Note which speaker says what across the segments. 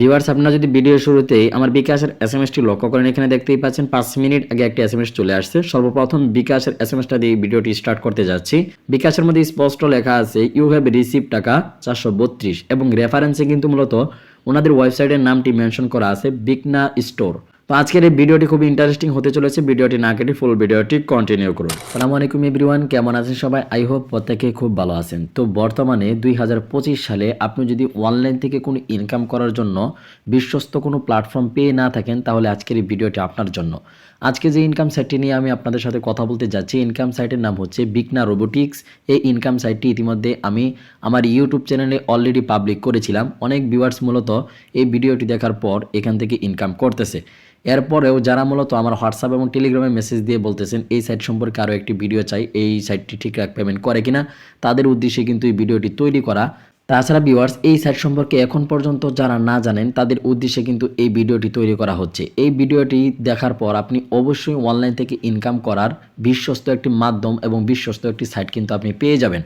Speaker 1: Viewers, আপনারা যদি video শুরুতেই আমার বিকাশের এসএমএসটি লক্ষ্য করেন, এখানে দেখতেই পাচ্ছেন 5 মিনিট আগে একটি এসএমএস চলে আসছে। সর্বপ্রথম বিকাশের এসএমএসটা দিয়ে ভিডিওটি স্টার্ট করতে যাচ্ছি। বিকাশের মধ্যে স্পষ্ট লেখা আছে ইউ হ্যাভ রিসিভ টাকা 432 এবং রেফারেন্সে কিন্তু মূলত ওনাদের ওয়েবসাইটের নামটি মেনশন করা আছে বিকনা স্টোর। তো আজকের এই ভিডিওটি খুব ইন্টারেস্টিং হতে চলেছে। ভিডিওটি না কেটে ফুল ভিডিওটি কন্টিনিউ করুন। আসসালামু আলাইকুম এভরিওয়ান, কেমন আছেন সবাই? আই হোপ প্রত্যেকে খুব ভালো আছেন। তো বর্তমানে 2025 সালে আপনি যদি অনলাইন থেকে কোনো ইনকাম করার জন্য বিশ্বস্ত কোনো প্ল্যাটফর্ম পেয়ে না থাকেন, তাহলে আজকের এই ভিডিওটি আপনার জন্য। আজকে যে ইনকাম সাইটটি নিয়ে আমি আপনাদের সাথে কথা বলতে যাচ্ছি, ইনকাম সাইটের নাম হচ্ছে বিকনা রোবোটিক্স। এই ইনকাম সাইটটি ইতিমধ্যে আমি আমার ইউটিউব চ্যানেলে অলরেডি পাবলিক করেছিলাম। অনেক ভিউয়ার্স মূলত এই ভিডিওটি দেখার পর এখান থেকে ইনকাম করতেছে। এরপরেও যারা মূলত আমার হোয়াটসঅ্যাপ এবং টেলিগ্রামে মেসেজ দিয়ে বলতেছেন এই সাইট সম্পর্কে আরও একটি ভিডিও চাই, এই সাইটটি ঠিকঠাক পেমেন্ট করে কিনা, তাদের উদ্দেশ্যে কিন্তু এই ভিডিওটি তৈরি করা। তাছাড়া ভিউয়ার্স, এই সাইট সম্পর্কে এখন পর্যন্ত যারা না জানেন তাদের উদ্দেশ্যে কিন্তু এই ভিডিওটি তৈরি করা হচ্ছে। এই ভিডিওটি দেখার পর আপনি অবশ্যই অনলাইন থেকে ইনকাম করার বিশ্বস্ত একটি মাধ্যম এবং বিশ্বস্ত একটি সাইট কিন্তু আপনি পেয়ে যাবেন।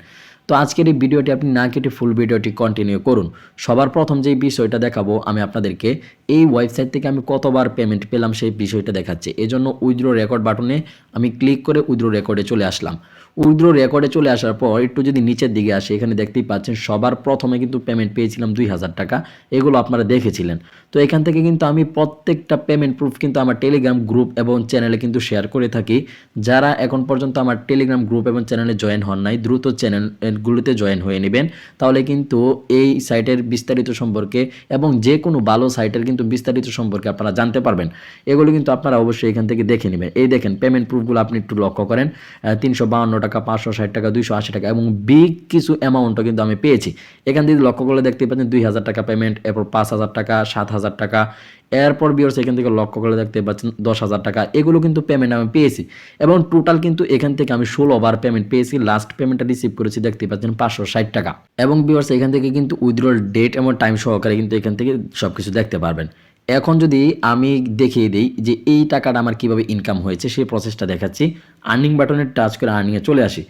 Speaker 1: তো আজকের এই ভিডিওটি আপনি না কেটে ফুল ভিডিওটি কন্টিনিউ করুন। সবার প্রথম যেই বিষয়টা দেখাবো আমি আপনাদেরকে, এই ওয়েবসাইট থেকে আমি কতবার পেমেন্ট পেলাম সেই বিষয়টা দেখাচ্ছে। এজন্য উইথড্র রেকর্ড বাটনে আমি ক্লিক করে উইথড্র রেকর্ডে চলে আসলাম। উইথড্র রেকর্ডে চলে আসার পর একটু যদি নিচের দিকে আসে, এখানে দেখতেই পাচ্ছেন সবার প্রথমে কিন্তু পেমেন্ট পেয়েছিলাম 2000 টাকা। এগুলো আপনারা দেখেছিলেন। তো এখান থেকে কিন্তু আমি প্রত্যেকটা পেমেন্ট প্রুফ কিন্তু আমার টেলিগ্রাম গ্রুপ এবং চ্যানেলে কিন্তু শেয়ার করে থাকি। যারা এখন পর্যন্ত আমার টেলিগ্রাম গ্রুপ এবং চ্যানেলে জয়েন হন নাই, দ্রুত চ্যানেলগুলোতে জয়েন হয়ে নেবেন। তাহলে কিন্তু এই সাইটের বিস্তারিত সম্পর্কে এবং যে কোনো ভালো সাইটের কিন্তু বিস্তারিত সম্পর্কে আপনারা জানতে পারবেন। এগুলো কিন্তু আপনারা অবশ্যই এখান থেকে দেখে নেবেন। এই দেখেন পেমেন্ট প্রুফগুলো আপনি একটু লক্ষ্য করেন, 352 টাকা, 560 টাকা, 280 টাকা এবং বিগ কিছু অ্যামাউন্টও কিন্তু আমি পেয়েছি। এখান থেকে লক্ষ্য করলে দেখতে পাচ্ছেন 2000 টাকা পেমেন্ট, এরপর 5000 টাকা, 7000 টাকা, এরপর বিয়ার্স এখান থেকে লক্ষ্য করে দেখতে পাচ্ছেন 10,000 টাকা। এগুলো কিন্তু পেমেন্ট আমি পেয়েছি এবং টোটাল কিন্তু এখান থেকে আমি 16 বার পেমেন্ট পেয়েছি। লাস্ট পেমেন্টটা রিসিভ করেছি দেখতে পাচ্ছেন 560 টাকা। এবং বিয়ার্স এখান থেকে কিন্তু উইথড্রল ডেট এবং টাইম সহকারে কিন্তু এখান থেকে সবকিছু দেখতে পারবেন। এখন যদি আমি দেখিয়ে দিই যে এই টাকাটা আমার কিভাবে ইনকাম হয়েছে, সেই প্রসেসটা দেখাচ্ছি। আর্নিং বাটনে টাচ করে আর্নিংয়ে চলে আসি।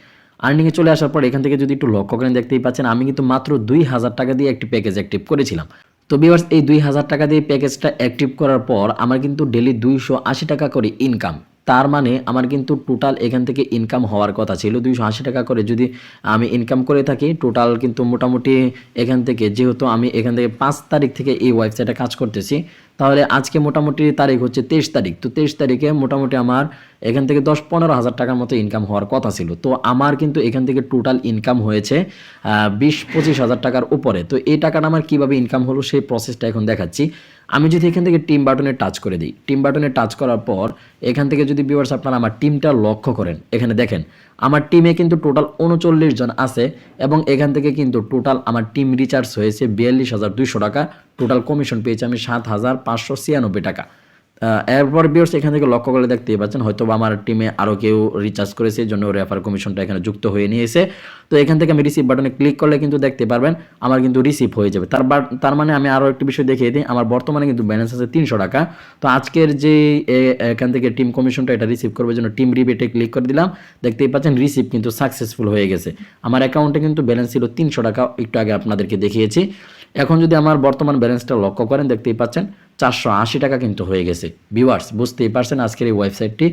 Speaker 1: আর্নিংয়ে চলে আসার পর এখান থেকে যদি একটু লক্ষ্য করেন দেখতেই পাচ্ছেন আমি কিন্তু মাত্র 2000 টাকা দিয়ে একটি প্যাকেজ অ্যাক্টিভ করেছিলাম। তো ভিউয়ার্স, এই 2000 টাকা দিয়ে প্যাকেজটা অ্যাক্টিভ করার পর আমার কিন্তু ডেলি 280 টাকা করে ইনকাম। তার মানে আমার কিন্তু টোটাল এখান থেকে ইনকাম হওয়ার কথা ছিল 280 টাকা করে। যদি আমি ইনকাম করে থাকি টোটাল কিন্তু মোটামুটি এখান থেকে, যেহেতু আমি এখান থেকে 5 তারিখ থেকে এই ওয়েবসাইটে কাজ করতেছি, তাহলে আজকে মোটামুটি তারিখ হচ্ছে 23 তারিখ। তো 23 তারিখে মোটামুটি আমার এখান থেকে 10-15 হাজার টাকার মতো ইনকাম হওয়ার কথা ছিল। তো আমার কিন্তু এখান থেকে টোটাল ইনকাম হয়েছে 20-25 হাজার টাকার উপরে। তো এই টাকাটা আমার কীভাবে ইনকাম হলো সেই প্রসেসটা এখন দেখাচ্ছি। আমি যদি এখান থেকে টিম বাটনে টাচ করে দিই, টিম বাটনে টাচ করার পর এখান থেকে যদি ভিউয়ার্স আপনারা আমার টিমটা লক্ষ্য করেন, এখানে দেখেন আমার টিমে কিন্তু টোটাল 39 জন আছে এবং এখান থেকে কিন্তু টোটাল আমার টিম রিচার্জ হয়েছে 42,200 টাকা। টোটাল কমিশন পেয়েছি আমি 7,596 টাকা। এরপর ভিউয়ার্স এখান থেকে লক্ষ্য করে দেখতেই পাচ্ছেন হয়তো আমার টিমে আরও কেউ রিচার্জ করেছে, এই জন্য রেফার কমিশনটা এখানে যুক্ত হয়ে নিয়েছে। তো এখান থেকে আমি রিসিভ বাটনে ক্লিক করলে কিন্তু দেখতে পারবেন আমার কিন্তু রিসিভ হয়ে যাবে। তার মানে আমি আরও একটি বিষয় দেখিয়ে দিই, আমার বর্তমানে কিন্তু ব্যালেন্স আছে 300 টাকা। তো আজকের যে এখান থেকে টিম কমিশনটা এটা রিসিভ করবার জন্য টিম রিবেটে ক্লিক করে দিলাম। দেখতেই পাচ্ছেন রিসিভ কিন্তু সাকসেসফুল হয়ে গেছে। আমার অ্যাকাউন্টে কিন্তু ব্যালেন্স ছিল 300 টাকা, একটু আগে আপনাদেরকে দেখিয়েছি। এখন যদি আমার বর্তমান ব্যালেন্সটা লক্ষ্য করেন দেখতেই পাচ্ছেন 480 টাকা কিন্তু হয়ে গেছে। ভিউয়ার্স বুঝতেই পারছেন আজকের এই ওয়েবসাইটটি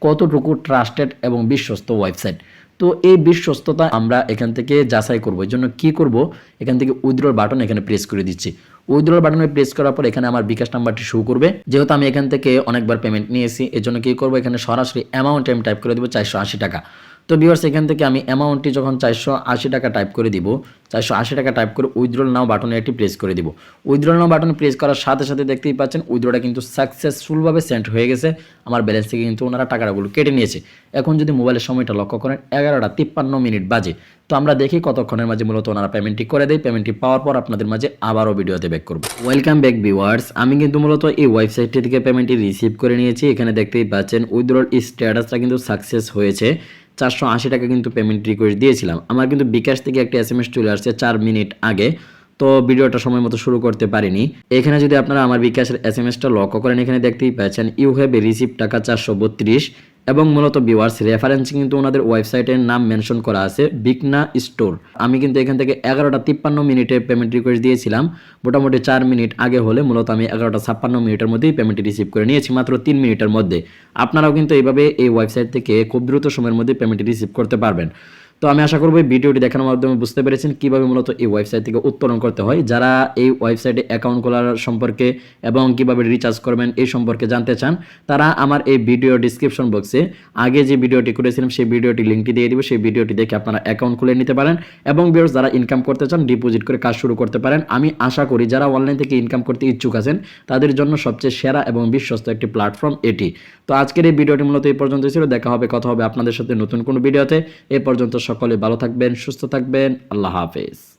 Speaker 1: কতটুকু ট্রাস্টেড এবং বিশ্বস্ত ওয়েবসাইট। তো এই বিশ্বস্ততা আমরা এখান থেকে যাচাই করব। এর জন্য কী করব, এখান থেকে উইথড্রল বাটন এখানে প্রেস করে দিচ্ছি। উইথড্রল বাটনে প্রেস করার পর এখানে আমার বিকাশ নাম্বারটি শো করবে। যেহেতু আমি এখান থেকে অনেকবার পেমেন্ট নিয়েছি, এর জন্য কী করবো, এখানে সরাসরি অ্যামাউন্ট আমি টাইপ করে দেবো 480 টাকা। তো ভিউয়ার্স এখান থেকে আমি অ্যামাউন্টটি যখন 480 টাকা টাইপ করে দিব, 480 টাকা টাইপ করে উইথড্রল নাও বাটনে একটি প্রেস করে দিব। উইথড্রল নাও বাটনে প্রেস করার সাথে সাথে দেখতেই পাচ্ছেন উইথড্রটা কিন্তু সাকসেসফুলভাবে সেন্ড হয়ে গেছে। আমার ব্যালেন্স থেকে কিন্তু ওনারা টাকাগুলো কেটে নিয়েছে। এখন যদি মোবাইলের সময়টা লক্ষ্য করেন 11:53 বাজে। তো আমরা দেখি কতক্ষণের মাঝে মূলত ওনারা পেমেন্টটি করে দেয়। পেমেন্টটি পাওয়ার পর আপনাদের মাঝে আবারও ভিডিওতে ব্যাক করব। ওয়েলকাম ব্যাক ভিউয়ার্স, আমি কিন্তু মূলত এই ওয়েবসাইটটি থেকে পেমেন্টটি রিসিভ করে নিয়েছি। এখানে দেখতেই পাচ্ছেন উইথড্রল স্ট্যাটাসটা কিন্তু সাকসেস হয়েছে। 480 টাকা কিন্তু পেমেন্ট রিকোয়েস্ট দিয়েছিলাম। আমার কিন্তু বিকাশ থেকে একটা এসএমএস চলে আসছে 4 মিনিট আগে। তো ভিডিওটা সময় মতো শুরু করতে পারিনি। এখানে যদি আপনারা আমার বিকাশের এসএমএসটা লক্ষ্য করেন, এখানে দেখতেই পাচ্ছেন ইউ হ্যাভ রিসিভ টাকা 432 এবং মূলত ভিউয়ার্স রেফারেন্স কিন্তু ওনাদের ওয়েবসাইটের নাম মেনশন করা আছে বিকনা স্টোর। আমি কিন্তু এখান থেকে 11:53 পেমেন্ট রিকোয়েস্ট দিয়েছিলাম, মোটামুটি 4 মিনিট আগে হলে মূলত আমি 11:56 মিনিটের মধ্যেই পেমেন্টটি রিসিভ করে নিয়েছি, মাত্র 3 মিনিটের মধ্যে। আপনারাও কিন্তু এইভাবে এই ওয়েবসাইট থেকে খুব দ্রুত সময়ের মধ্যে পেমেন্টটি রিসিভ করতে পারবেন। তো আমি আশা করব এই ভিডিওটি দেখানোর মাধ্যমে বুঝতে পেরেছেন কিভাবে মূলত এই ওয়েবসাইট থেকে উত্তোলন করতে হয়। যারা এই ওয়েবসাইটে অ্যাকাউন্ট খোলার সম্পর্কে এবং কিভাবে রিচার্জ করবেন এই সম্পর্কে জানতে চান, তারা আমার এই ভিডিও ডিসক্রিপশন বক্সে আগে যে ভিডিওটি করেছিলাম সেই ভিডিওটি লিঙ্কটি দিয়ে দিব, সেই ভিডিওটি দেখে আপনারা অ্যাকাউন্ট খুলে নিতে পারেন এবং ভিউয়ার্স যারা ইনকাম করতে চান ডিপোজিট করে কাজ শুরু করতে পারেন। আমি আশা করি যারা অনলাইন থেকে ইনকাম করতে ইচ্ছুক আছেন তাদের জন্য সবচেয়ে সেরা এবং বিশ্বস্ত একটি প্ল্যাটফর্ম এটি। তো আজকের এই ভিডিওটি মূলত এই পর্যন্ত ছিল। দেখা হবে, কথা হবে আপনাদের সাথে নতুন কোনো ভিডিওতে। এ পর্যন্ত সকলে ভালো থাকবেন, সুস্থ থাকবেন। আল্লাহ হাফেজ।